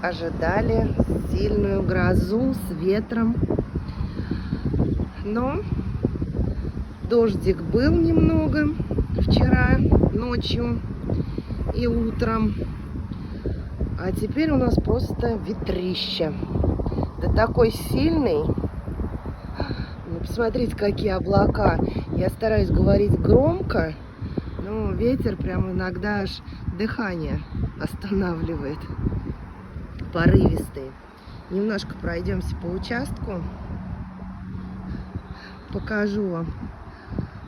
ожидали сильную грозу с ветром. Но дождик был немного вчера ночью и утром. А теперь у нас просто ветрище. Да такой сильный. Ну, посмотрите, какие облака. Я стараюсь говорить громко, но ветер прям иногда аж дыхание останавливает. Порывистый. Немножко пройдемся по участку. Покажу вам.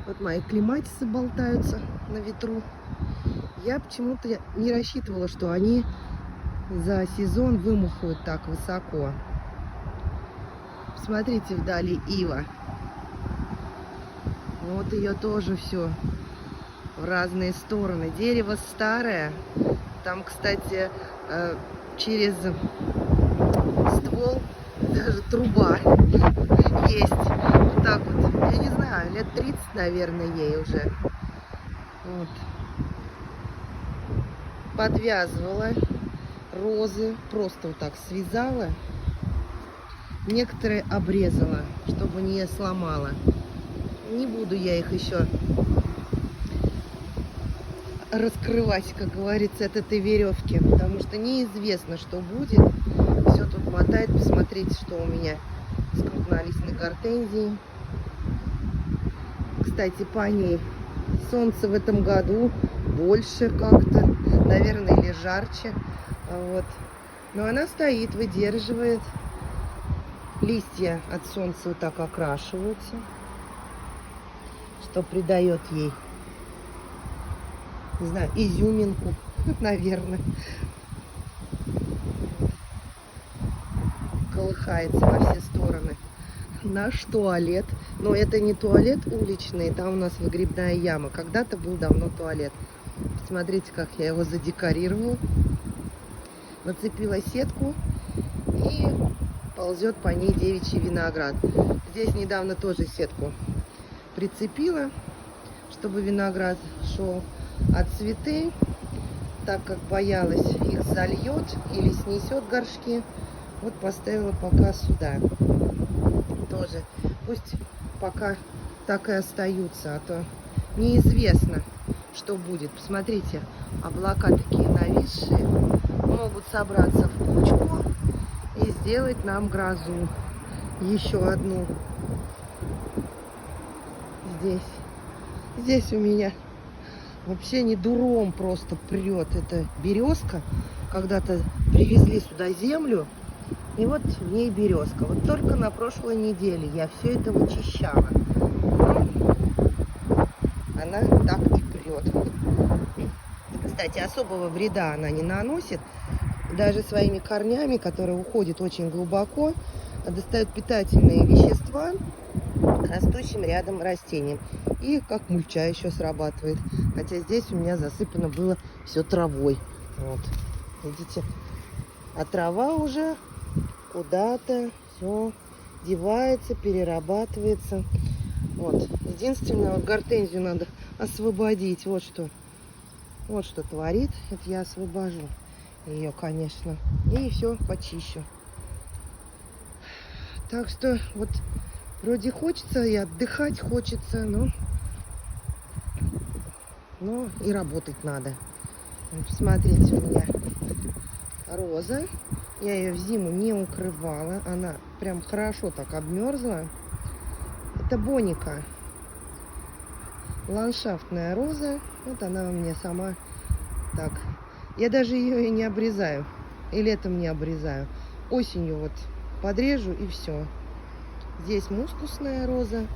Вот мои клематисы болтаются на ветру. Я почему-то не рассчитывала, что они за сезон вымухают так высоко. Смотрите, вдали ива. Вот ее тоже все в разные стороны. Дерево старое. Там, кстати, через ствол даже труба есть. Вот так вот. Я не знаю, лет 30, наверное, ей уже. Вот. Подвязывала розы. Просто вот так связала. Некоторые обрезала, чтобы не сломала. Не буду я их еще раскрывать, как говорится, от этой веревки, потому что неизвестно, что будет. Все тут мотает. Посмотрите, что у меня с крупнолистной гортензией. Кстати, по ней солнце в этом году больше как-то, наверное, или жарче. Вот. Но она стоит, выдерживает. Листья от солнца вот так окрашиваются, что придает ей, не знаю, изюминку, наверное. Колыхается во все стороны. Наш туалет. Но это не туалет уличный, там у нас выгребная яма. Когда-то был давно туалет. Посмотрите, как я его задекорировала. Нацепила сетку и ползет по ней девичий виноград. Здесь недавно тоже сетку прицепила, чтобы виноград шел. А цветы, так как боялась, их зальет или снесет горшки, вот поставила пока сюда. Тоже пусть пока так и остаются, а то неизвестно, что будет. Посмотрите, облака такие нависшие, могут собраться в кучку и сделать нам грозу. Еще одну. Здесь у меня вообще не дуром просто прет. Это березка. Когда-то привезли сюда землю. И вот в ней березка. Вот только на прошлой неделе я все это вычищала. Она так и прет. Кстати, особого вреда она не наносит. Даже своими корнями, которые уходят очень глубоко, достают питательные вещества растущим рядом растениям. И как мульча еще срабатывает. Хотя здесь у меня засыпано было все травой. Вот. Видите? А трава уже куда-то все девается, перерабатывается. Вот. Единственное, вот гортензию надо освободить. Вот что творит. Это я освобожу ее, конечно. И все почищу. Так что вот вроде хочется и отдыхать хочется, но и работать надо. Вот, смотрите, у меня роза. Я ее в зиму не укрывала. Она прям хорошо так обмерзла. Это боника. Ландшафтная роза. Вот она у меня сама так. Я даже ее и не обрезаю. И летом не обрезаю. Осенью вот подрежу и все. Здесь мускусная роза.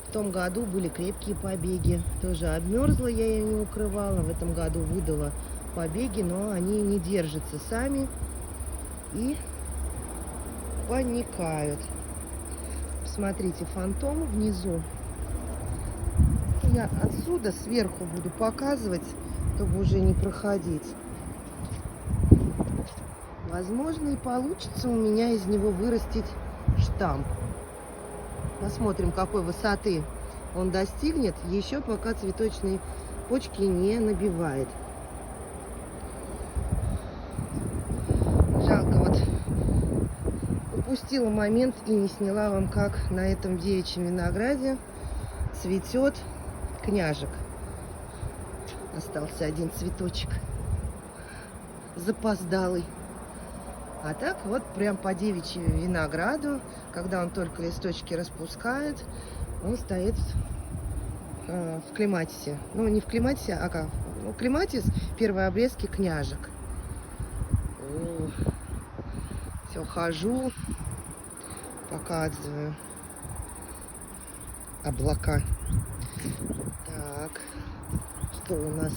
В том году были крепкие побеги. Тоже обмерзла, я ее не укрывала. В этом году выдала побеги, но они не держатся сами и паникают. Посмотрите, фантом внизу. Я отсюда сверху буду показывать, чтобы уже не проходить. Возможно, и получится у меня из него вырастить штамп. Посмотрим, какой высоты он достигнет. Еще пока цветочные почки не набивает. упустила момент и не сняла вам, как на этом девичьем винограде цветет княжик. Остался один цветочек. Запоздалый. А так вот прям по девичьему винограду, когда он только листочки распускает, он стоит в клематисе. Ну, не в клематисе, а как? Ну, клематис, первые обрезки княжек. Все, хожу, показываю облака. Так, что у нас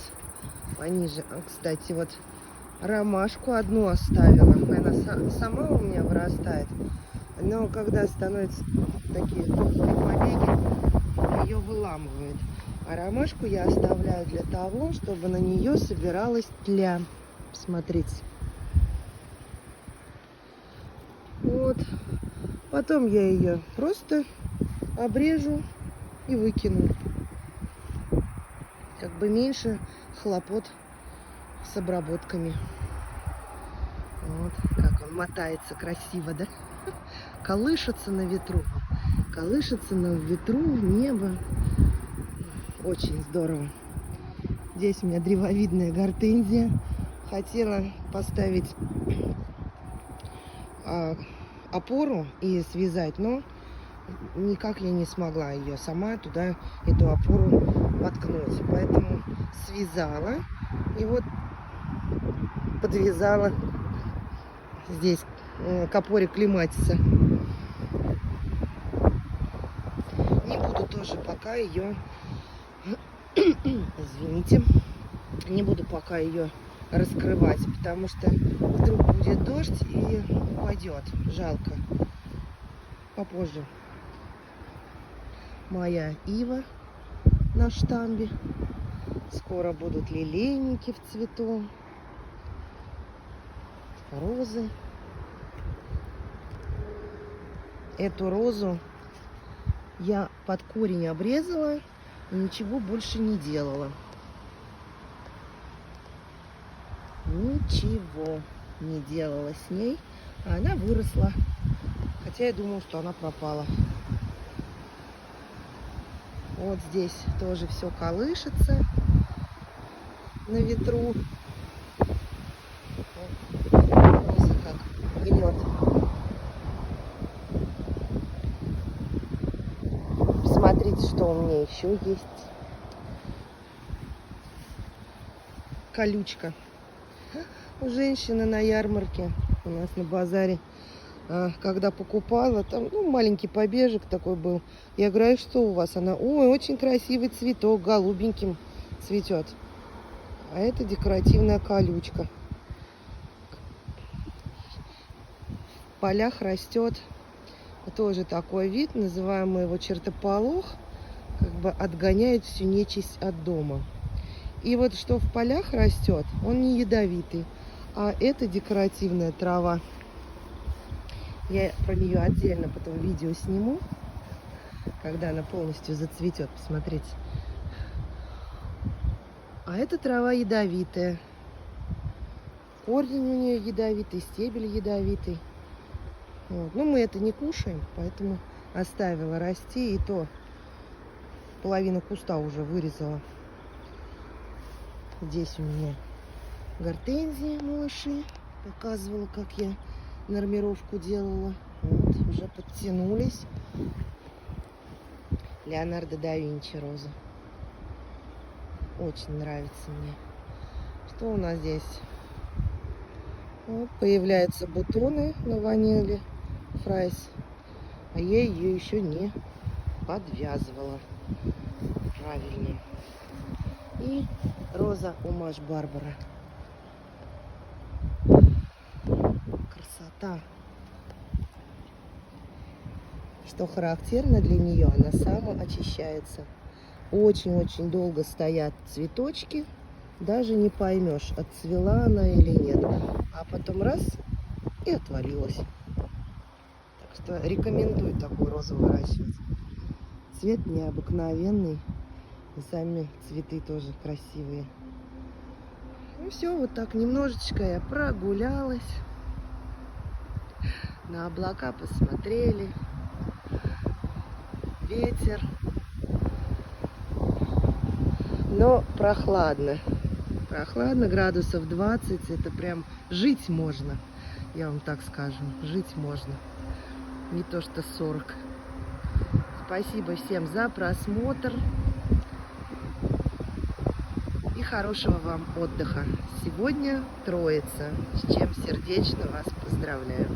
пониже? Кстати, вот ромашку одну оставила. Она сама у меня вырастает. Но когда становятся такие побеги, ее выламывает. А ромашку я оставляю для того, чтобы на нее собиралась тля. Смотрите. Вот. Потом я ее просто обрежу и выкину. Как бы меньше хлопот с обработками. Вот как он мотается красиво, да? Колышется на ветру. Колышется на ветру небо. Очень здорово. Здесь у меня древовидная гортензия. Хотела поставить опору и связать, но никак я не смогла ее сама туда, эту опору воткнуть. Поэтому связала и вот подвязала здесь к опоре клематиса. Не буду тоже пока ее, извините, не буду пока ее раскрывать, потому что вдруг будет дождь и упадет. Жалко. Попозже. Моя ива на штамбе. Скоро будут лилейники в цвету. Розы. Эту розу я под корень обрезала и ничего больше не делала. Ничего не делала с ней. А она выросла. Хотя я думала, что она пропала. Вот здесь тоже все колышется на ветру. Роза как гнет. Посмотрите, что у меня еще есть. Колючка. У женщины на ярмарке, у нас на базаре, когда покупала, там маленький побежек такой был. Я говорю, а что у вас? Она, ой, очень красивый цветок, голубеньким цветет. А это декоративная колючка. В полях растет тоже такой вид, называем мы его чертополох, как бы отгоняет всю нечисть от дома. И вот что в полях растет, он не ядовитый, а это декоративная трава. Я про нее отдельно потом видео сниму, когда она полностью зацветет, посмотрите. А эта трава ядовитая. Корень у нее ядовитый, стебель ядовитый. Вот. Но мы это не кушаем, поэтому оставила расти, и то половину куста уже вырезала. Здесь у меня гортензии, малыши. Показывала, как я нормировку делала. Вот, уже подтянулись. Леонардо да Винчи роза. Очень нравится мне. Что у нас здесь? Вот, появляются бутоны на ваниле фрайс. А я ее еще не подвязывала правильно. И роза Омаш Барбара. Красота. Что характерно для нее, она самоочищается. Очень-очень долго стоят цветочки. Даже не поймешь, отцвела она или нет. А потом раз и отвалилась. Так что рекомендую такую розу выращивать. Цвет необыкновенный. И сами цветы тоже красивые. Ну все, вот так немножечко я прогулялась. На облака посмотрели. Ветер. Но прохладно. Прохладно, градусов 20. Это прям жить можно. Я вам так скажу. Жить можно. Не то что 40. Спасибо всем за просмотр. И хорошего вам отдыха. Сегодня Троица. С чем сердечно вас поздравляю.